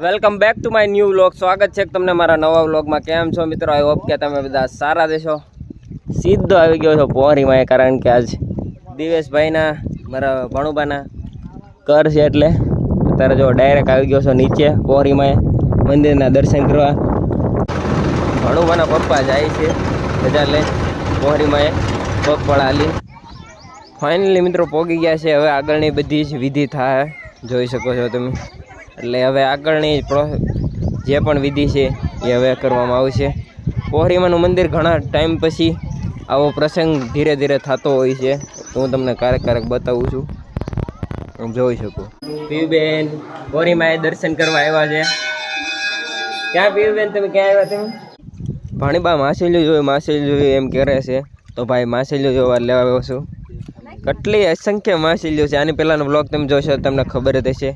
Welcome back to my new vlog. સ્વાગત છે તમને મારા નવા વ્લોગમાં. કેમ છો મિત્રો? આઈ હોપ કે તમે બધા સારા દેશો. સીધો આવી ગયો છો પોહરીમાં, કારણ કે આજ દિવેશભાઈના મારા ભણુબાના ઘર છે, એટલે અત્યારે જો ડાયરેક્ટ આવી ગયો છો નીચે પોહરીમાં મંદિરના દર્શન કરવા. ભણુબાના પપ્પા જાય છે રજા લઈ પોહરીમાં પગપળ હાલી. ફાઇનલી મિત્રો પહોંચી ગયા છે. હવે આગળની બધી જ વિધિ થાય, જોઈ શકો છો તમે. એટલે હવે આગળની જે પણ વિધિ છે એ હવે કરવામાં આવશે. પોહરીમાનું મંદિર ઘણા ટાઈમ પછી આવો પ્રસંગ ધીરે ધીરે થતો હોય છે, તો હું તમને ક્યારેક બતાવું છું, જોઈ શકું. પીયુબેન પોહરીમાં દર્શન કરવા આવ્યા છે. ક્યાં પીયુબેન તમે ક્યાં આવ્યા? તમે ભાણીબા માછલીઓ જોયું એમ કરે છે, તો ભાઈ માછલીઓ જોવા લેવા આવ્યો છું. કેટલી અસંખ્ય માછલીઓ છે. આની પહેલાનો બ્લોગ તમે જોશો તમને ખબર જ હશે.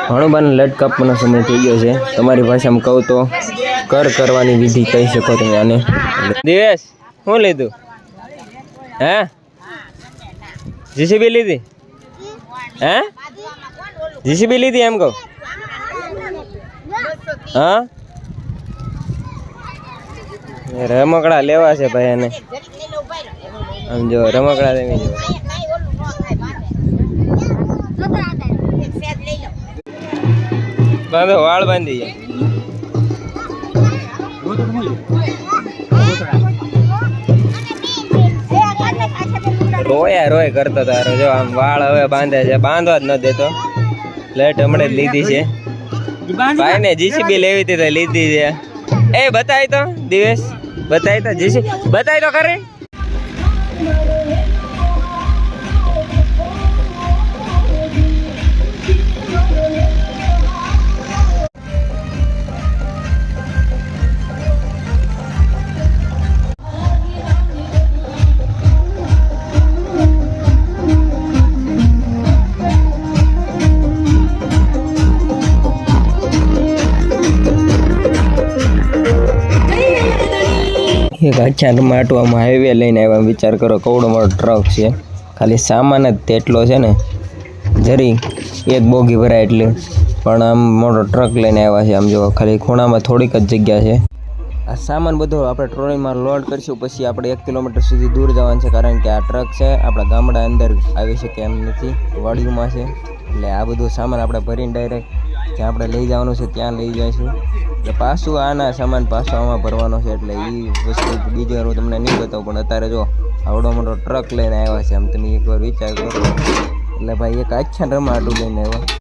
ભણુબાને લટ કાપવાનો સમય થઈ ગયો છે. તમારી ભાષામાં કહું તો કરવાની વિધિ કહી શકો તમે આને. દિવેશ શું લીધું? હે જીસીબી લીધી? હે જીસીબી લીધી એમ કહું? હા રમકડા લેવા છે ભાઈ એને. આમ જો રમકડા લેવી જો. બાંધો વાળ બાંધી જાય. રોય કરતો તારો જો આમ વાળ હવે બાંધે છે. બાંધવા જ ન દેતો. લેટ હમણાં જ લીધી છે ભાઈ ને. જીસીબી લેવી હતી તો લીધી છે. એ બતાય તો દિવેશ, બતાય તો જીસીબી બતાય તો ખરી. એક અચાનક માટવામાં હાઈવે લઈને આવ્યા. વિચાર કરો કવડો મોટો ટ્રક છે, ખાલી સામાન જ તેટલો છે ને, જરી એક બોગી ભરાય એટલે. પણ આમ મોટો ટ્રક લઈને આવ્યા છે. આમ જો ખાલી ખૂણામાં થોડીક જ જગ્યા છે. આ સામાન બધો આપણે ટ્રોલીમાં લોડ કરીશું, પછી આપણે 1 કિલોમીટર સુધી દૂર જવાનું છે, કારણ કે આ ટ્રક છે આપણા ગામડા અંદર આવી શકે એમ નથી, વાડીઓમાં છે. એટલે આ બધું સામાન આપણે ભરીને ડાયરેક્ટ જ્યાં આપણે લઈ જવાનું છે ત્યાં લઈ જઈશું. એટલે પાછું આના સામાન પાછો આમાં ભરવાનો છે. એટલે એ વસ્તુ બીજી વાર હું તમને નહીં બતાવું, પણ અત્યારે જો આવડો મોટો ટ્રક લઈને આવ્યા છે. આમ તમે એકવાર વિચાર કરો. એટલે ભાઈ એક આછા રમાડું લઈને આવ્યા.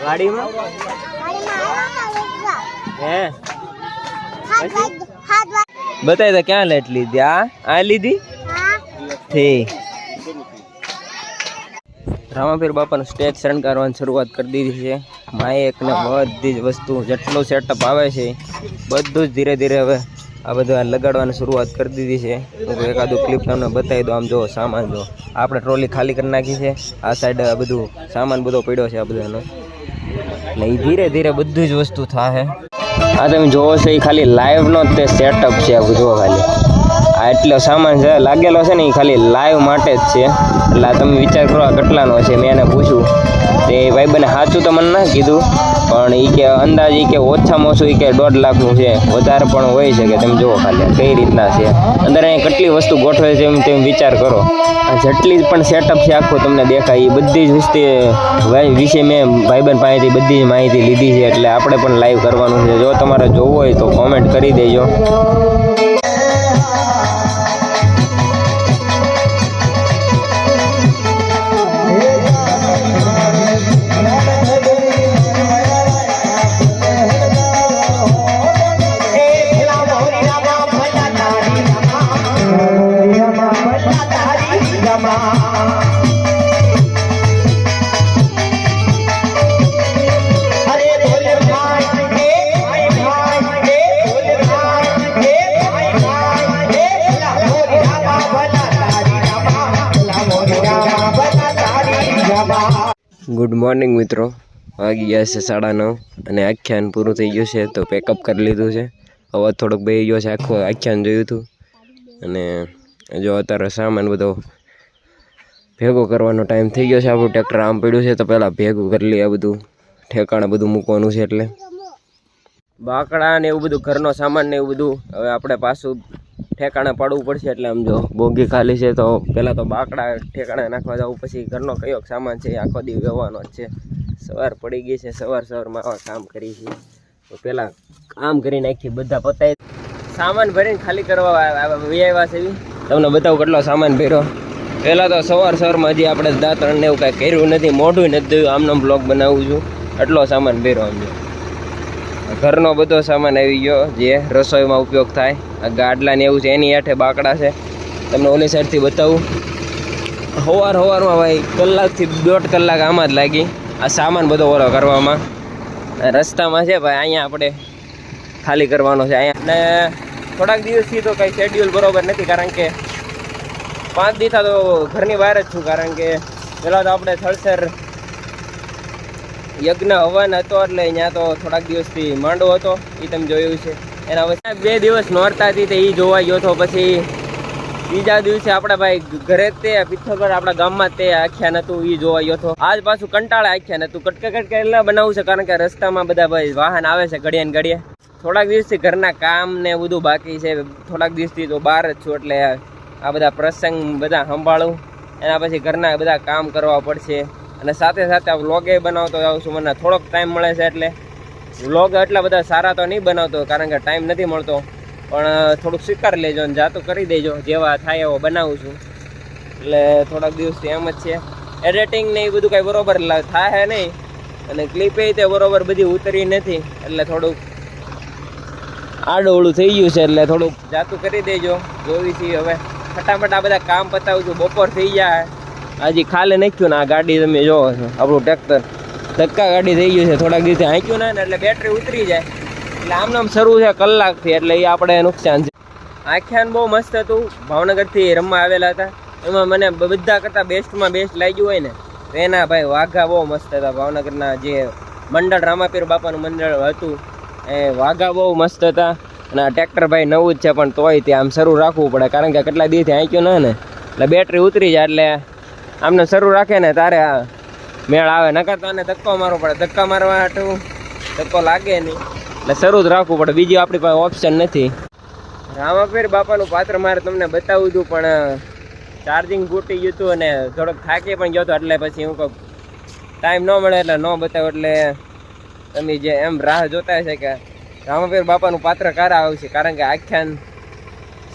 ગાડીમાં હે બતાય તો ક્યાં લેટ લીધી? આ લીધી થી રામાપીર બાપાનું સ્ટેજ શણગારવાની શરૂઆત કરી દીધી છે. માઇક ને બધી જ વસ્તુ જેટલું સેટઅપ આવે છે બધું જ ધીરે ધીરે હવે આ બધું લગાડવાની શરૂઆત કરી દીધી છે. તો એકાદું ક્લિપ તમને બતાવી દો. આમ જો સામાન જો આપણે ટ્રોલી ખાલી કરી નાખી છે. આ સાઈડ આ બધું સામાન બધો પડ્યો છે આ બધાનો. એટલે એ ધીરે ધીરે બધી જ વસ્તુ થાય. આ તમે જોવો છો એ ખાલી લાઈવનો જ તે સેટઅપ છે. આ બધું ખાલી આ એટલો સામાન છે લાગેલો છે ને, એ ખાલી લાઈવ માટે જ છે. એટલે તમે વિચાર કરો આ કેટલાનો છે. મેં એને પૂછ્યું તે ભાઈ બને સાચું તો મને ના કીધું, પણ એ કે અંદાજ એ કે ઓછામાં ઓછું એ કે 1.5 લાખનું છે, વધારે પણ હોઈ શકે. તમે જુઓ ખાલી કઈ રીતના છે અંદર, અહીં કેટલી વસ્તુ ગોઠવે છે એમ તેમ વિચાર કરો. આ જેટલી પણ સેટઅપ છે આખું તમને દેખાય, એ બધી જ વસ્તુ વિશે મેં ભાઈબંધ પાસેથી બધી જ માહિતી લીધી છે, એટલે આપણે પણ લાઈવ કરવાનું છે. જો તમારે જોવું હોય તો કોમેન્ટ કરી દેજો. ગુડ મોર્નિંગ મિત્રો, વાગી ગયા છે 9:30 અને આખ્યાન પૂરું થઈ ગયું છે. તો પેકઅપ કરી લીધું છે. અવાજ થોડોક બેસી ગયો છે, આખું આખ્યાન જોયું હતું. અને જો અત્યારે સામાન બધો ભેગો કરવાનો ટાઈમ થઈ ગયો છે. આપણું ટ્રેક્ટર આમ પડ્યું છે તો પહેલાં ભેગું કરી લઈએ. આ બધું ઠેકાણે બધું મૂકવાનું છે, એટલે બાકડા ને એવું બધું ઘરનો સામાન ને એવું બધું હવે આપણે પાછું ઠેકાણે પાડવું પડશે. એટલે આમ જો બોગી ખાલી છે તો પહેલાં તો બાકડા ઠેકાણે નાખવા જવું, પછી ઘરનો કયો સામાન છે એ આખો દી વ્યવહારનો જ છે. સવાર પડી ગઈ છે, સવારમાં આવા કામ કરી છીએ તો પહેલાં કામ કરી નાખી, બધા પતાવી સામાન ભરીને ખાલી કરવા આવ્યા છે. તમને બતાવું કેટલો સામાન ભર્યો. પહેલાં તો સવારમાં હજી આપણે દાંતણ ને એવું કાંઈ કર્યું નથી, મોઢું નથી જોયું, આમનો બ્લોગ બનાવું છું. એટલો સામાન ભર્યો. આમ ઘરનો બધો સામાન આવી ગયો જે રસોઈમાં ઉપયોગ થાય. આ ગાડલા ને એવું છે, એની હેઠે બાકડા છે. તમને ઓલી સાઈડથી બતાવું. સવારમાં ભાઈ કલાકથી 1.5 કલાક આમાં જ લાગી આ સામાન બધો ઓલો કરવામાં. રસ્તામાં છે ભાઈ, અહીંયા આપણે ખાલી કરવાનો છે અહીંયા. અને થોડાક દિવસથી તો કંઈ શેડ્યુલ બરોબર નથી, કારણ કે 5 દિવસ તો ઘરની બહાર જ છું. કારણ કે પહેલાં તો આપણે થળસર યજ્ઞ હવન હતો, એટલે અહીંયા તો થોડાક દિવસથી માંડવો હતો, એ તમે જોયું છે. એના પછી 2 દિવસ નોરતા હતી તો એ જોવા ગયો હતો. પછી બીજા દિવસે આપણા ભાઈ ઘરે તે પિથોરગઢ આપણા ગામમાં તે આખ્યાન હતું, એ જોવા ગયો હતો. આજ પાછું કંટાળે આખ્યાન હતું. કટકે એટલે બનાવવું છે, કારણ કે રસ્તામાં બધા ભાઈ વાહન આવે છે ઘડીએ ને ઘડીએ. થોડાક દિવસથી ઘરના કામ ને બધું બાકી છે. થોડાક દિવસથી તો બહાર જ છું, એટલે આ બધા પ્રસંગ બધા સંભાળું. એના પછી ઘરના બધા કામ કરવા પડશે. અને સાથે સાથે આ વ્લોગે બનાવતો જાઉં છું. મને થોડોક ટાઈમ મળે છે, એટલે વ્લોગ એટલા બધા સારા તો નહીં બનાવતો, કારણ કે ટાઈમ નથી મળતો. પણ થોડુંક સ્વીકાર લેજો ને જાતું કરી દેજો, જેવા થાય એવો બનાવું છું. એટલે થોડાક દિવસથી એમ જ છે. એડિટિંગ ને એ બધું કાંઈ બરોબર થાય નહીં, અને ક્લિપે તે બરોબર બધી ઉતરી નથી, એટલે થોડુંક આડોળું થઈ ગયું છે. એટલે થોડુંક જાતું કરી દેજો. જોવી છીએ હવે ફટાફટ આ બધા કામ પતાવું છું. બપોર થઈ જાય, હજી ખાલી નાખ્યું ને આ ગાડી તમે જોવો છો, આપણું ટ્રેક્ટર ધક્કા ગાડી થઈ ગયું છે. થોડાક દિવસે હાંક્યું ને એટલે બેટરી ઉતરી જાય, એટલે આમ શરૂ છે કલાકથી, એટલે એ આપણે નુકસાન છે. આખ્યાન બહુ મસ્ત હતું. ભાવનગરથી રમવા આવેલા હતા. એમાં મને બધા કરતાં બેસ્ટમાં બેસ્ટ લાગ્યું હોય ને તો એના ભાઈ વાઘા બહુ મસ્ત હતા. ભાવનગરના જે મંડળ રામાપીર બાપાનું મંડળ હતું એ વાઘા બહુ મસ્ત હતા. અને આ ટ્રેક્ટર ભાઈ નવું જ છે, પણ તોય તે આમ શરૂ રાખવું પડે, કારણ કે કેટલા દિવસથી હાંક્યું ને એટલે બેટરી ઉતરી જાય. એટલે આમને શરૂ રાખે ને તારે મેળ આવે, નકર તો આને ધક્કો મારવો પડે. ધક્કા મારવા હાટું ધક્કો લાગે નહીં, એટલે શરૂ જ રાખવું પડે. બીજી આપણી પાસે ઓપ્શન નથી. રામાપીર બાપાનું પાત્ર મારે તમને બતાવું હતું, પણ ચાર્જિંગ ફૂટી ગયું હતું અને થોડોક થાકી પણ ગયો હતો. એટલે પછી હું કહું ટાઈમ ન મળે એટલે ન બતાવું. એટલે તમે જે એમ રાહ જોતા હશે કે રામાપીર બાપાનું પાત્ર ક્યારે આવશે, કારણ કે આખ્યાન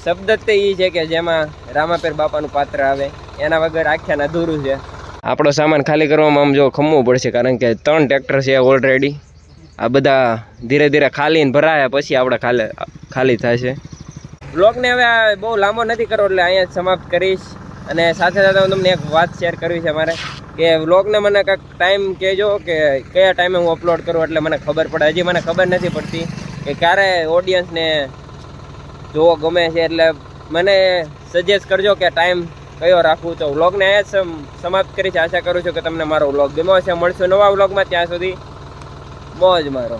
શબ્દ જ તે એ છે કે જેમાં રામાપીર બાપાનું પાત્ર આવે. એના વગર આખ્યાન અધૂરું છે. આપણો સામાન ખાલી કરવામાં આમ જો ખમવું પડશે, કારણ કે 3 ટ્રેક્ટર છે ઓલરેડી. આ બધા ધીરે ધીરે ખાલીને ભરાયા પછી આપણે ખાલી થાય છે. બ્લોગને હવે બહુ લાંબો નથી કરવો, એટલે અહીંયા જ સમાપ્ત કરીશ. અને સાથે સાથે હું તમને એક વાત શેર કરવી છે મારે, કે વ્લોગને મને કંઈક ટાઈમ કહેજો કે કયા ટાઈમે હું અપલોડ કરું, એટલે મને ખબર પડે. હજી મને ખબર નથી પડતી કે ક્યારે ઓડિયન્સને જોવો ગમે છે, એટલે મને સજેસ્ટ કરજો કે ટાઈમ કયો રાખવું. તો વ્લોગને અહીંયા જ સમાપ્ત કરીશ. આશા કરું છું કે તમને મારો વ્લોગ ગમ્યો હશે. મળશું નવા વ્લોગમાં, ત્યાં સુધી મોજ મારો.